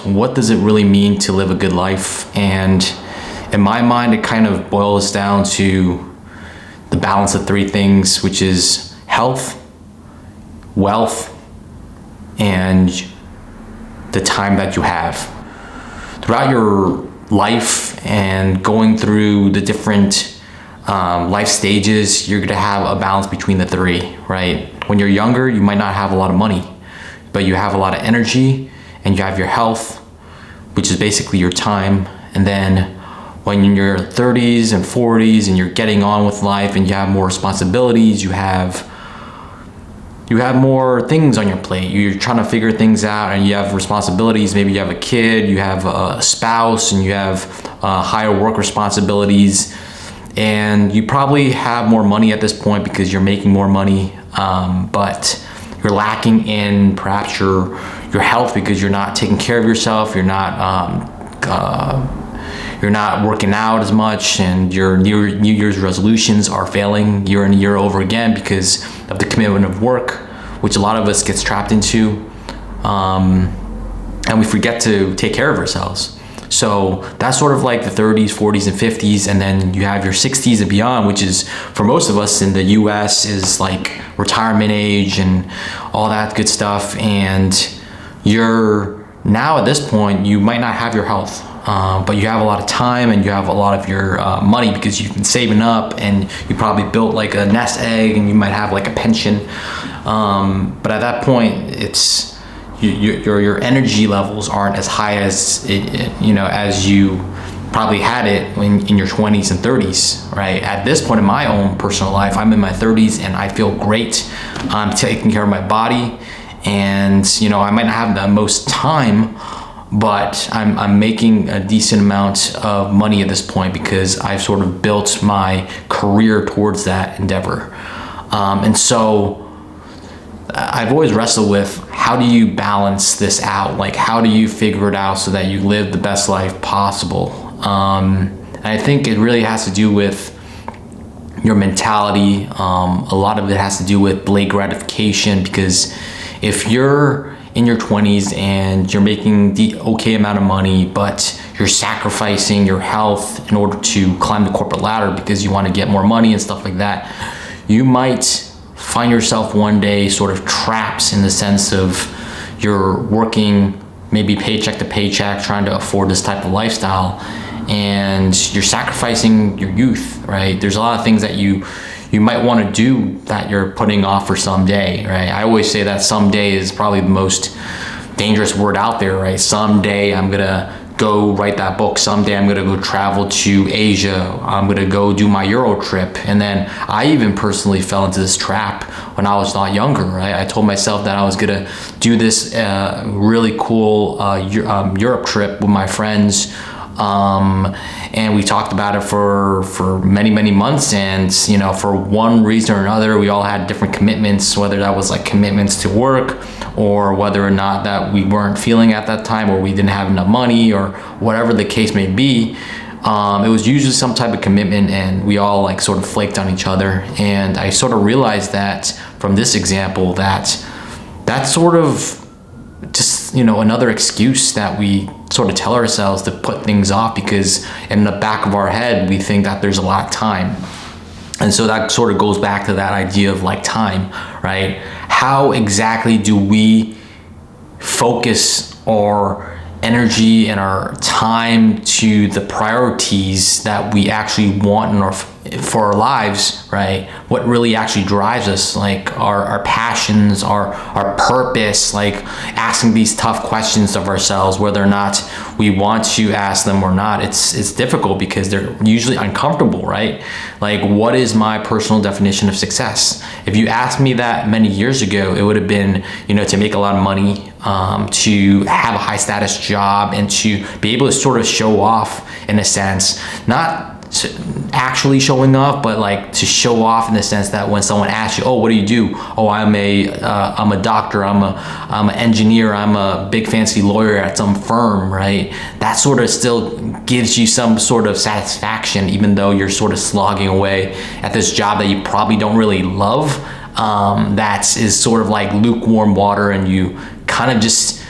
what does it really mean to live a good life. And in my mind, it kind of boils down to the balance of three things, which is health, wealth, and the time that you have. Throughout your life and going through the different life stages, you're gonna have a balance between the three, right? When you're younger, you might not have a lot of money, but you have a lot of energy, and you have your health, which is basically your time. And then when you're in your 30s and 40s and you're getting on with life and you have more responsibilities, you have more things on your plate. You're trying to figure things out and you have responsibilities. Maybe you have a kid, you have a spouse, and you have higher work responsibilities. And you probably have more money at this point because you're making more money, but you're lacking in perhaps your health because you're not taking care of yourself. You're not working out as much, and your New Year's resolutions are failing year in and year over again because of the commitment of work, which a lot of us gets trapped into, and we forget to take care of ourselves. So that's sort of like the 30s, 40s, and 50s, and then you have your 60s and beyond, which is, for most of us in the US, is like retirement age and all that good stuff. And you're now at this point, you might not have your health, but you have a lot of time and you have a lot of your money because you've been saving up, and you probably built like a nest egg, and you might have like a pension. But at that point, it's your energy levels aren't as high as as you probably had it in your 20s and 30s, right? At this point in my own personal life, I'm in my 30s and I feel great. I'm taking care of my body, and I might not have the most time, but I'm making a decent amount of money at this point because I've sort of built my career towards that endeavor. And so I've always wrestled with, how do you balance this out? Like, how do you figure it out so that you live the best life possible? And I think it really has to do with your mentality. A lot of it has to do with delayed gratification, because if you're in your 20s and you're making the okay amount of money, but you're sacrificing your health in order to climb the corporate ladder because you want to get more money and stuff like that, you might find yourself one day sort of trapped in the sense of you're working maybe paycheck to paycheck trying to afford this type of lifestyle, and you're sacrificing your youth, right? There's a lot of things that you might want to do that you're putting off for someday, right? I always say that someday is probably the most dangerous word out there, right? Someday I'm gonna go write that book. Someday I'm gonna go travel to Asia. I'm gonna go do my Euro trip. And then I even personally fell into this trap when I was a lot younger, right? I told myself that I was gonna do this really cool Europe trip with my friends. And we talked about it for many months, and for one reason or another, we all had different commitments, whether that was like commitments to work, or whether or not that we weren't feeling at that time, or we didn't have enough money, or whatever the case may be. It was usually some type of commitment, and we all like sort of flaked on each other. And I sort of realized that from this example, that's sort of just another excuse that we sort of tell ourselves to put things off, because in the back of our head we think that there's a lot of time. And so that sort of goes back to that idea of like time, right? How exactly do we focus our energy and our time to the priorities that we actually want for our lives, right? What really actually drives us, like our passions, our purpose, like asking these tough questions of ourselves, whether or not we want to ask them or not. It's difficult because they're usually uncomfortable, right? Like, what is my personal definition of success? If you asked me that many years ago, it would have been, to make a lot of money, to have a high status job, and to be able to sort of show off in a sense, not actually showing off, but like to show off in the sense that when someone asks you, oh, what do you do? Oh, I'm a doctor, I'm an engineer, I'm a big fancy lawyer at some firm, right? That sort of still gives you some sort of satisfaction, even though you're sort of slogging away at this job that you probably don't really love. That is sort of like lukewarm water, and you kind of just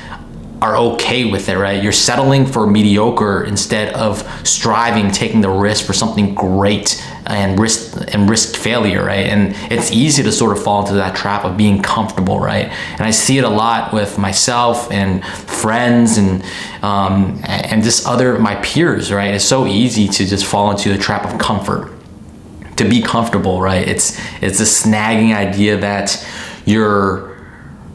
are okay with it, right? You're settling for mediocre instead of striving, taking the risk for something great and risk failure, right? And it's easy to sort of fall into that trap of being comfortable, right? And I see it a lot with myself and friends and just my peers, right? It's so easy to just fall into the trap of comfort, to be comfortable, right? It's this snagging idea that you're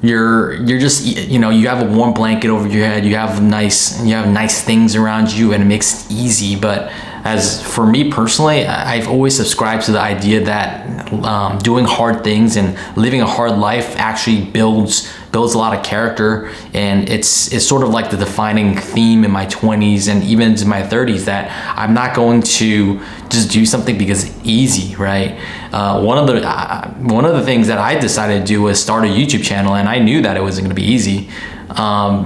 just, you know, you have a warm blanket over your head, you have nice things around you, and it makes it easy. But as for me personally, I've always subscribed to the idea that doing hard things and living a hard life actually builds a lot of character. And it's sort of like the defining theme in my 20s and even into my 30s, that I'm not going to just do something because it's easy, right? One of the things that I decided to do was start a YouTube channel, and I knew that it wasn't going to be easy.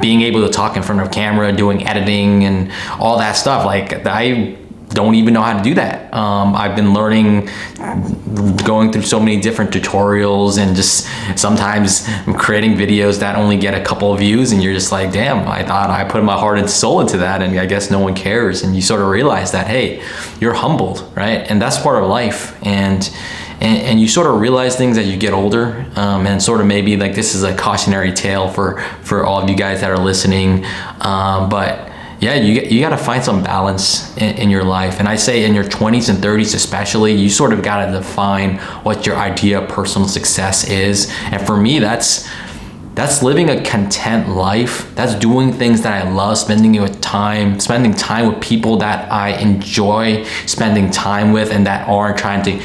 Being able to talk in front of a camera, doing editing and all that stuff, like I don't even know how to do that. I've been learning, going through so many different tutorials, and just sometimes I'm creating videos that only get a couple of views, and you're just like, damn, I thought I put my heart and soul into that, and I guess no one cares. And you sort of realize that, hey, you're humbled, right? And that's part of life. And you sort of realize things as you get older, and sort of maybe like this is a cautionary tale for all of you guys that are listening, but yeah, you got to find some balance in your life. And I say in your 20s and 30s especially, you sort of got to define what your idea of personal success is. And for me, that's living a content life. That's doing things that I love, spending time with people that I enjoy spending time with, and that aren't trying to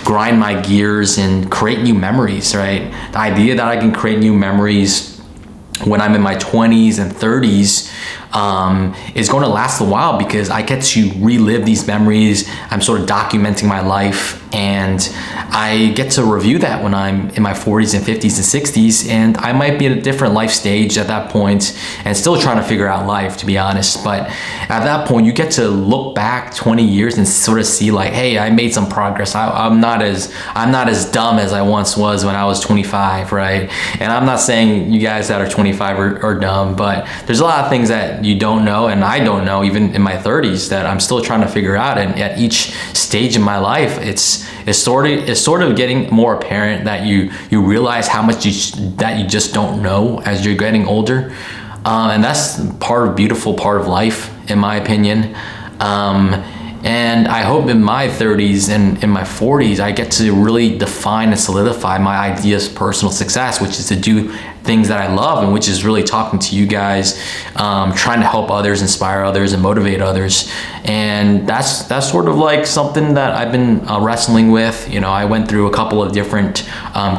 grind my gears and create new memories, right? The idea that I can create new memories when I'm in my 20s and 30s is going to last a while, because I get to relive these memories. I'm sort of documenting my life, and I get to review that when I'm in my 40s and 50s and 60s, and I might be at a different life stage at that point and still trying to figure out life, to be honest. But at that point, you get to look back 20 years and sort of see like, hey, I made some progress. I'm not as dumb as I once was when I was 25, right? And I'm not saying you guys that are 25 are dumb, but there's a lot of things that you don't know, and I don't know even in my 30s, that I'm still trying to figure out. And at each stage in my life, it's sort of getting more apparent that you realize how much that you just don't know as you're getting older, and that's beautiful part of life, in my opinion. And I hope in my 30s and in my 40s, I get to really define and solidify my ideas of personal success, which is to do things that I love, and which is really talking to you guys, trying to help others, inspire others, and motivate others. And that's sort of like something that I've been wrestling with. You know, I went through a couple of different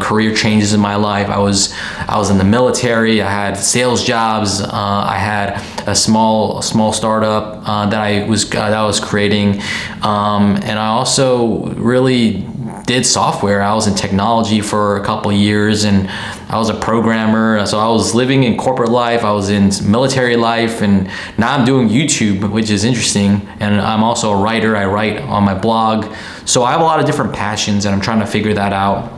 career changes in my life. I was in the military. I had sales jobs. I had a small startup that I was creating, and I also really did software. I was in technology for a couple of years, and I was a programmer. So I was living in corporate life, I was in military life, and now I'm doing YouTube, which is interesting. And I'm also a writer. I write on my blog. So I have a lot of different passions, and I'm trying to figure that out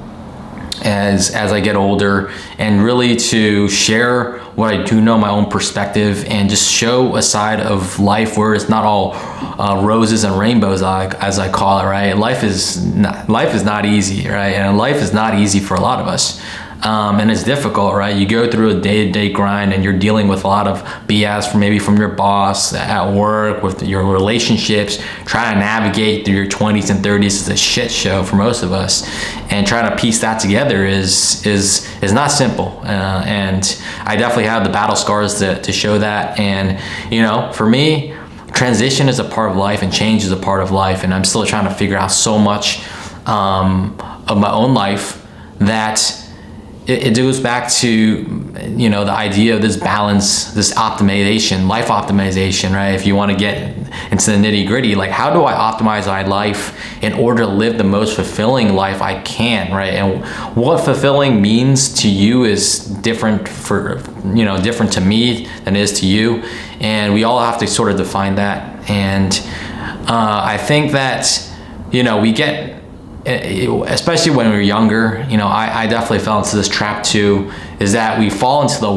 as I get older, and really to share what I do know, my own perspective, and just show a side of life where it's not all roses and rainbows, as I call it, right? Life is not easy, right? And life is not easy for a lot of us. And it's difficult, right? You go through a day-to-day grind, and you're dealing with a lot of BS from your boss at work, with your relationships. Trying to navigate through your 20s and 30s is a shit show for most of us, and trying to piece that together is not simple. And I definitely have the battle scars to show that. And you know, for me, transition is a part of life, and change is a part of life, and I'm still trying to figure out so much of my own life that it goes back to, you know, the idea of this balance, this optimization, life optimization, right? If you want to get into the nitty gritty, like, how do I optimize my life in order to live the most fulfilling life I can, right? And what fulfilling means to you is different to me than it is to you. And we all have to sort of define that. And I think that, you know, we get especially when we were younger, I definitely fell into this trap too, is that we fall into the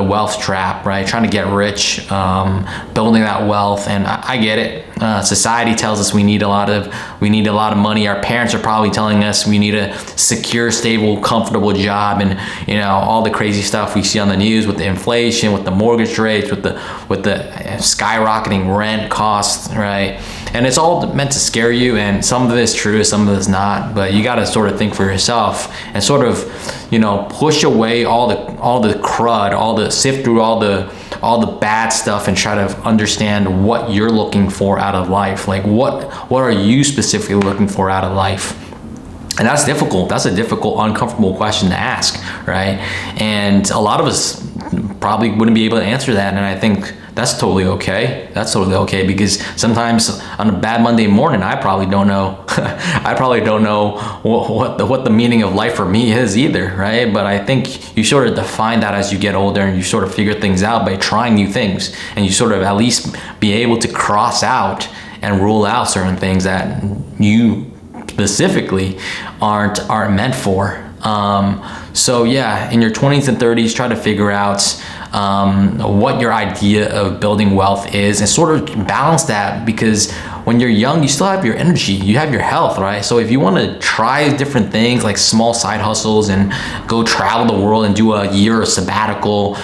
wealth trap, right? Trying to get rich, building that wealth. And I get it. Society tells us we need a lot of money. Our parents are probably telling us we need a secure, stable, comfortable job, and all the crazy stuff we see on the news with the inflation, with the mortgage rates, with the skyrocketing rent costs, right? And it's all meant to scare you, and some of it is true, some of it is not. But you got to sort of think for yourself and sort of, push away all the crud, sift through all the bad stuff and try to understand what you're looking for out of life. Like what are you specifically looking for out of life? And that's difficult. That's a difficult, uncomfortable question to ask, right? And a lot of us probably wouldn't be able to answer that. And I think that's totally okay. That's totally okay, because sometimes on a bad Monday morning, I probably don't know. I probably don't know what the meaning of life for me is either, right? But I think you sort of define that as you get older, and you sort of figure things out by trying new things, and you sort of at least be able to cross out and rule out certain things that you specifically aren't meant for. So yeah, in your 20s and 30s, try to figure out what your idea of building wealth is, and sort of balance that, because when you're young, you still have your energy, you have your health, right? So if you want to try different things like small side hustles and go travel the world and do a year of sabbatical,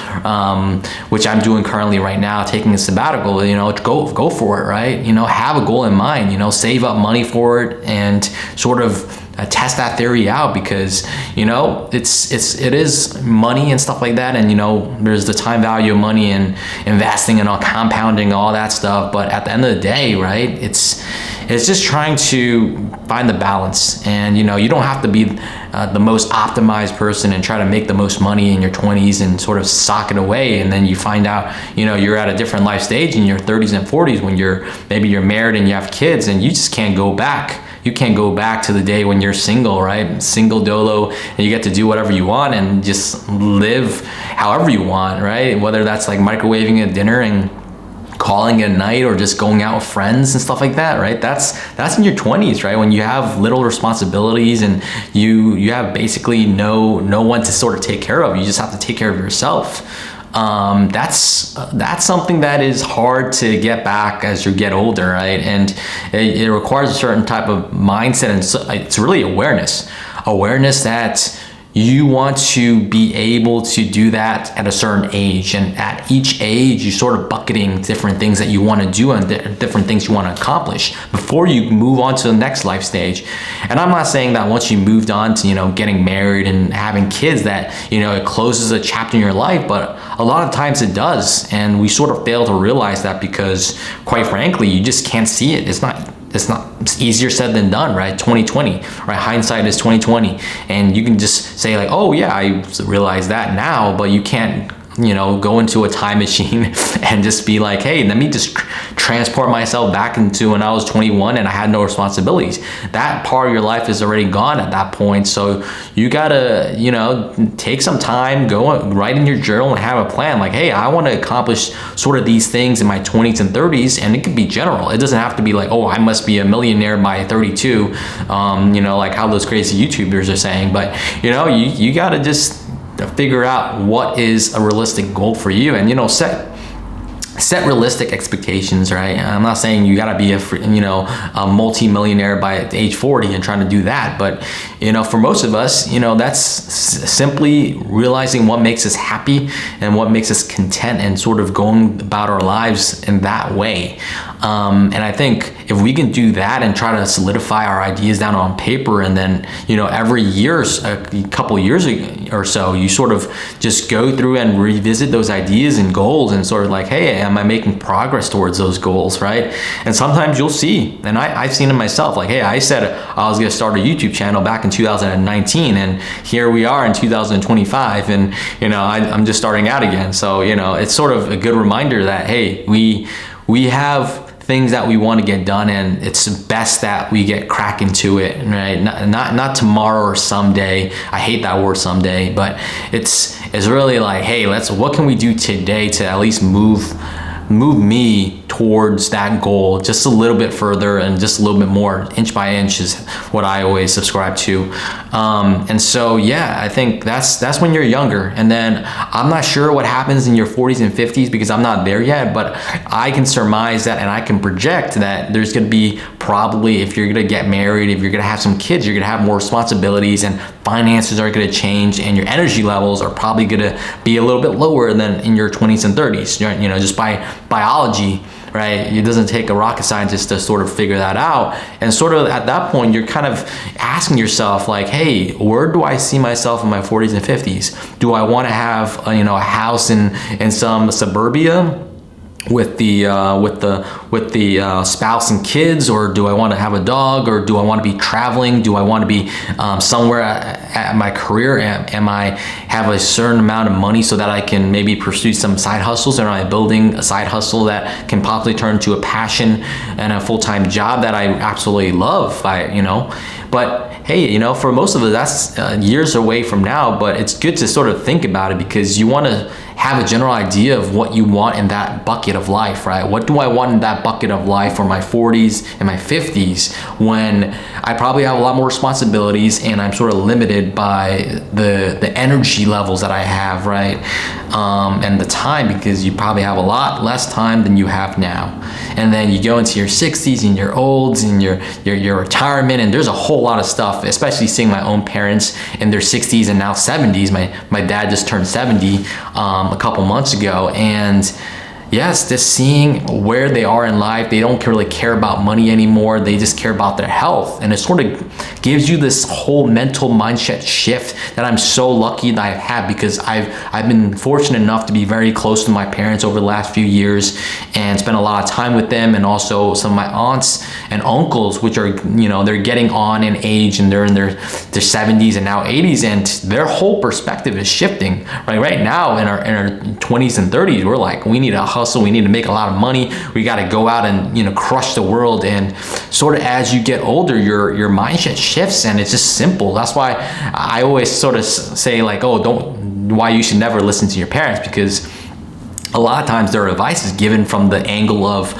which I'm doing currently right now, taking a sabbatical, go for it, right? Have a goal in mind, save up money for it and sort of test that theory out, because it is money and stuff like that, and there's the time value of money and investing and all compounding, all that stuff. But at the end of the day, right, it's just trying to find the balance. And you don't have to be the most optimized person and try to make the most money in your 20s and sort of sock it away, and then you find out you're at a different life stage in your 30s and 40s when maybe you're married and you have kids, and you just can't go back. You can't go back to the day when you're single, right? Single dolo, and you get to do whatever you want and just live however you want, right? Whether that's like microwaving a dinner and calling it a night, or just going out with friends and stuff like that, right? That's in your 20s, right? When you have little responsibilities and you have basically no one to sort of take care of. You just have to take care of yourself. That's something that is hard to get back as you get older, right? And it requires a certain type of mindset, and it's really awareness that you want to be able to do that at a certain age, and at each age you sort of bucketing different things that you want to do and different things you want to accomplish before you move on to the next life stage. And I'm not saying that once you moved on to getting married and having kids that it closes a chapter in your life, but a lot of times it does, and we sort of fail to realize that, because quite frankly you just can't see it. It's easier said than done, right? 2020, right? Hindsight is 2020, and you can just say like, oh yeah, I realize that now, but you can't go into a time machine and just be like, hey, let me just transport myself back into when I was 21 and I had no responsibilities. That part of your life is already gone at that point. So you gotta, take some time, go write in your journal and have a plan. Like, hey, I want to accomplish sort of these things in my 20s and 30s, and it could be general. It doesn't have to be like, oh, I must be a millionaire by 32, like how those crazy YouTubers are saying. But you gotta just figure out what is a realistic goal for you, and set realistic expectations, right? I'm not saying you gotta be a multi-millionaire by age 40 and trying to do that, but for most of us, that's simply realizing what makes us happy and what makes us content, and sort of going about our lives in that way. And I think if we can do that and try to solidify our ideas down on paper, and then every year, a couple years or so, you sort of just go through and revisit those ideas and goals, and sort of like, hey, am I making progress towards those goals, right? And sometimes you'll see, and I've seen it myself, like, hey, I said I was gonna start a YouTube channel back in 2019, and here we are in 2025, and I'm just starting out again. So it's sort of a good reminder that, hey, we have things that we want to get done, and it's best that we get crack into it, right? Not tomorrow or someday. I hate that word, someday, but it's really like, hey, what can we do today to at least move move me towards that goal just a little bit further and just a little bit more. Inch by inch is what I always subscribe to. And so, yeah, I think that's when you're younger. And then I'm not sure what happens in your 40s and 50s because I'm not there yet, but I can surmise that and I can project that there's going to be probably, if you're going to get married, if you're going to have some kids, you're going to have more responsibilities and finances are going to change and your energy levels are probably going to be a little bit lower than in your 20s and 30s, you know, just by biology. Right? It doesn't take a rocket scientist to sort of figure that out. And sort of at that point, you're kind of asking yourself like, hey, where do I see myself in my 40s and 50s? Do I want to have a house in some suburbia with the spouse and kids, or do I want to have a dog, or do I want to be traveling? Do I want to be somewhere at my career? Am I have a certain amount of money so that I can maybe pursue some side hustles, or am I building a side hustle that can possibly turn into a passion and a full-time job that I absolutely love? But hey, for most of it, that's years away from now, but it's good to sort of think about it because you want to have a general idea of what you want in that bucket of life, right? What do I want in that bucket of life for my 40s and my 50s when I probably have a lot more responsibilities and I'm sort of limited by the energy levels that I have, right? And the time, because you probably have a lot less time than you have now. And then you go into your 60s and your olds and your retirement, and there's a whole lot of stuff, especially seeing my own parents in their 60s and now 70s. My dad just turned 70 a couple months ago, and yes, just seeing where they are in life. They don't really care about money anymore. They just care about their health. And it sort of gives you this whole mental mindset shift that I'm so lucky that I've had, because I've been fortunate enough to be very close to my parents over the last few years and spend a lot of time with them, and also some of my aunts and uncles, which are, they're getting on in age and they're in their 70s and now 80s, and their whole perspective is shifting. Right now in our 20s and 30s, we're like, we need a hustle, we need to make a lot of money, we got to go out and crush the world. And sort of as you get older, your mindset shifts, and it's just simple. That's why I always sort of say like, why you should never listen to your parents, because a lot of times their advice is given from the angle of,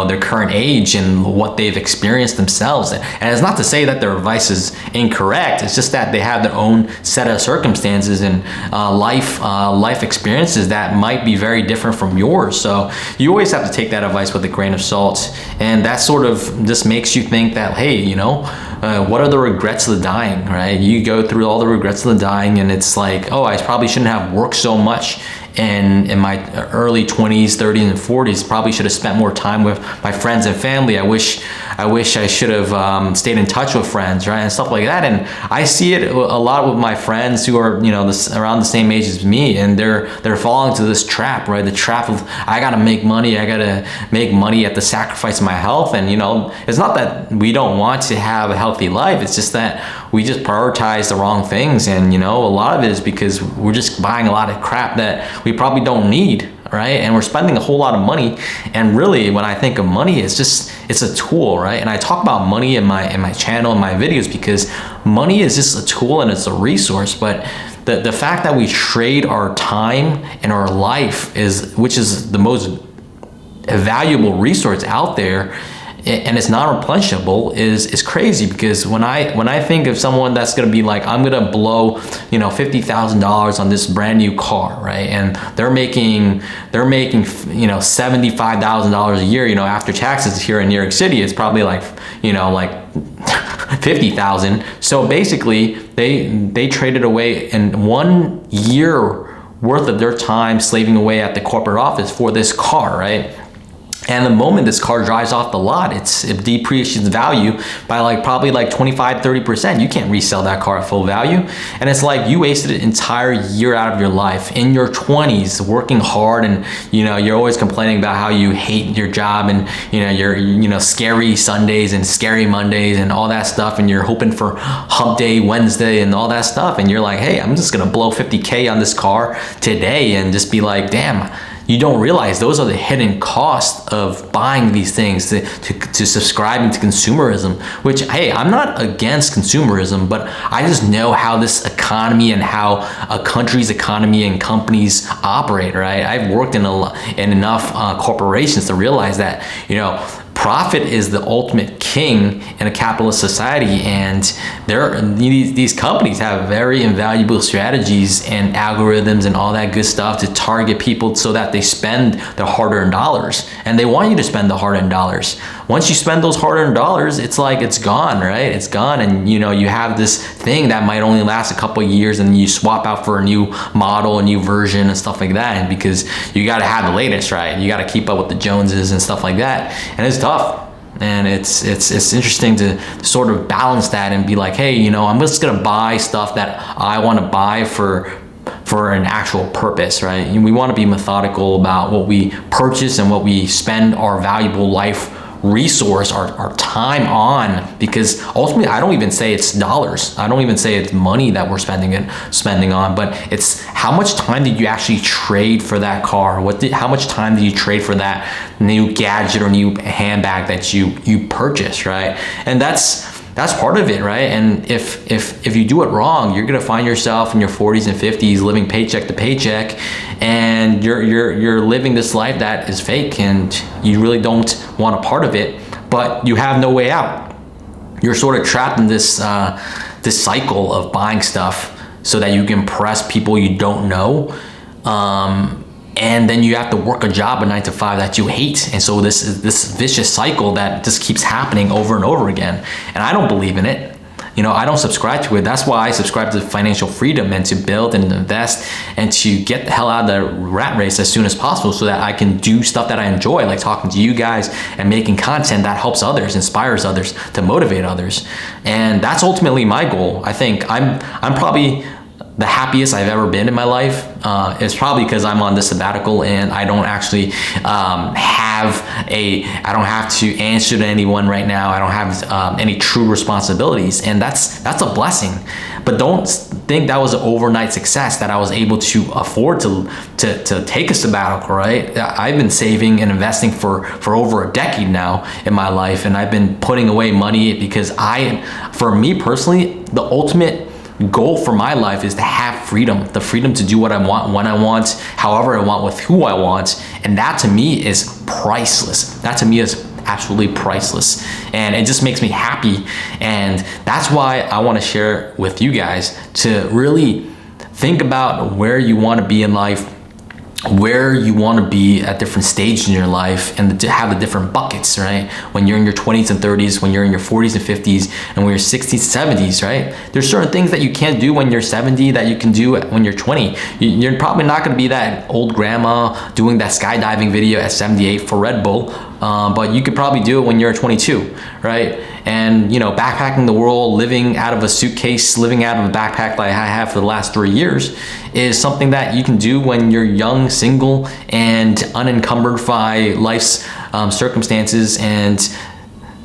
their current age and what they've experienced themselves. And it's not to say that their advice is incorrect. It's just that they have their own set of circumstances and life experiences that might be very different from yours. So you always have to take that advice with a grain of salt. And that sort of just makes you think that, hey, what are the regrets of the dying, right? You go through all the regrets of the dying, and it's like, I probably shouldn't have worked so much in my early 20s, 30s, and 40s. Probably should have spent more time with my friends and family. I wish I should have stayed in touch with friends, right, and stuff like that. And I see it a lot with my friends who are around the same age as me, and they're falling to this trap, right? The trap of, I gotta make money. I gotta make money at the sacrifice of my health. And it's not that we don't want to have a healthy life. It's just that we just prioritize the wrong things. And a lot of it is because we're just buying a lot of crap that we probably don't need, right? And we're spending a whole lot of money. And really, when I think of money, it's a tool, right? And I talk about money in my channel and my videos because money is just a tool and it's a resource. But the fact that we trade our time and our life, which is the most valuable resource out there, and it's not replenishable, is crazy. Because when I think of someone that's gonna be like, I'm gonna blow $50,000 on this brand new car, right? And they're making $75,000 a year, after taxes here in New York City, it's probably like 50,000. So basically they traded away in 1 year worth of their time slaving away at the corporate office for this car, right? And the moment this car drives off the lot, it depreciates value by probably 25-30%. You can't resell that car at full value. And it's like you wasted an entire year out of your life in your 20s working hard, and you're always complaining about how you hate your job, and your scary Sundays and scary Mondays and all that stuff, and you're hoping for hump day Wednesday and all that stuff, and you're like, hey, I'm just gonna blow $50K on this car today and just be like, damn. you don't realize those are the hidden costs of buying these things, to subscribing to consumerism, which, hey, I'm not against consumerism, but I just know how this economy and how a country's economy and companies operate, right? I've worked in enough corporations to realize that, you know, profit is the ultimate king in a capitalist society, and these companies have very invaluable strategies and algorithms and all that good stuff to target people so that they spend their hard-earned dollars, and they want you to spend the hard-earned dollars. Once you spend those hard-earned dollars, it's like it's gone, right? It's gone, and you know, you have this thing that might only last a couple of years, and you swap out for a new model, a new version, and stuff like that. And because you got to have the latest, right? You got to keep up with the Joneses and stuff like that, and it's tough. And it's interesting to sort of balance that and be like, hey, you know, I'm just gonna buy stuff that I want to buy for an actual purpose, right? And we want to be methodical about what we purchase and what we spend our valuable life resource, our time on, because ultimately I don't even say it's dollars. I don't even say it's money that we're spending on, but it's how much time did you actually trade for that car? How much time did you trade for that new gadget or new handbag that you purchased, right? And that's part of it, right? And if you do it wrong, you're gonna find yourself in your 40s and 50s living paycheck to paycheck, and you're living this life that is fake, and you really don't want a part of it, but you have no way out. You're sort of trapped in this cycle of buying stuff so that you can impress people you don't know. And then you have to work a job, a 9 to 5 that you hate. And so this vicious cycle that just keeps happening over and over again. And I don't believe in it. You know, I don't subscribe to it. That's why I subscribe to financial freedom and to build and invest and to get the hell out of the rat race as soon as possible so that I can do stuff that I enjoy, like talking to you guys and making content that helps others, inspires others, to motivate others. And that's ultimately my goal. I think I'm probably the happiest I've ever been in my life. It's probably because I'm on this sabbatical and I don't actually I don't have to answer to anyone right now. I don't have any true responsibilities, and that's a blessing. But don't think that was an overnight success that I was able to afford to take a sabbatical, right? I've been saving and investing for over a decade now in my life, and I've been putting away money because for me personally, the ultimate goal for my life is to have freedom, the freedom to do what I want, when I want, however I want, with who I want. And that to me is priceless. That to me is absolutely priceless. And it just makes me happy. And that's why I want to share with you guys to really think about where you want to be in life, where you want to be at different stages in your life, and to have the different buckets, right? When you're in your 20s and 30s, when you're in your 40s and 50s, and when you're 60s, 70s, right? There's certain things that you can't do when you're 70 that you can do when you're 20. You're probably not going to be that old grandma doing that skydiving video at 78 for Red Bull, but you could probably do it when you're 22, right? And, you know, backpacking the world, living out of a suitcase, living out of a backpack like I have for the last 3 years is something that you can do when you're young, single, and unencumbered by life's circumstances. And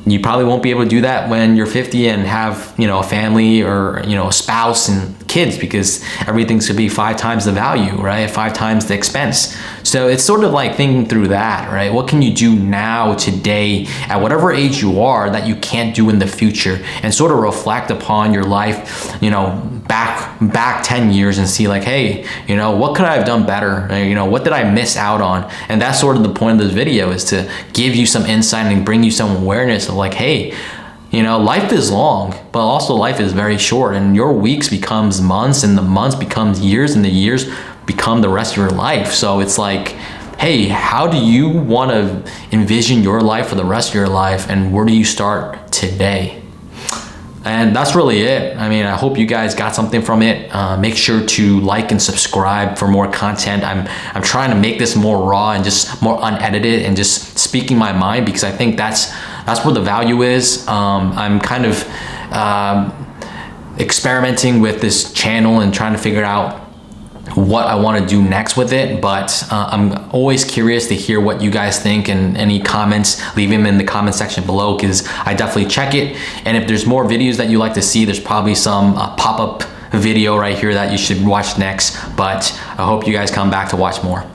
you probably won't be able to do that when you're 50 and have, you know, a family or, you know, a spouse and kids, because everything's gonna be 5 times the value, right? 5 times the expense. So it's sort of like thinking through that, right? What can you do now, today, at whatever age you are that you can't do in the future, and sort of reflect upon your life, you know, back 10 years and see like, hey, you know, what could I have done better? You know, what did I miss out on? And that's sort of the point of this video, is to give you some insight and bring you some awareness of like, hey, you know, life is long, but also life is very short, and your weeks becomes months, and the months becomes years, and the years become the rest of your life. So it's like, hey, how do you want to envision your life for the rest of your life, and where do you start today? And that's really it. I mean, I hope you guys got something from it. Make sure to like and subscribe for more content. I'm trying to make this more raw and just more unedited and just speaking my mind, because I think that's where the value is. I'm kind of experimenting with this channel and trying to figure out what I want to do next with it, but I'm always curious to hear what you guys think, and any comments, leave them in the comment section below, because I definitely check it. And if there's more videos that you like to see, there's probably some pop-up video right here that you should watch next, but I hope you guys come back to watch more.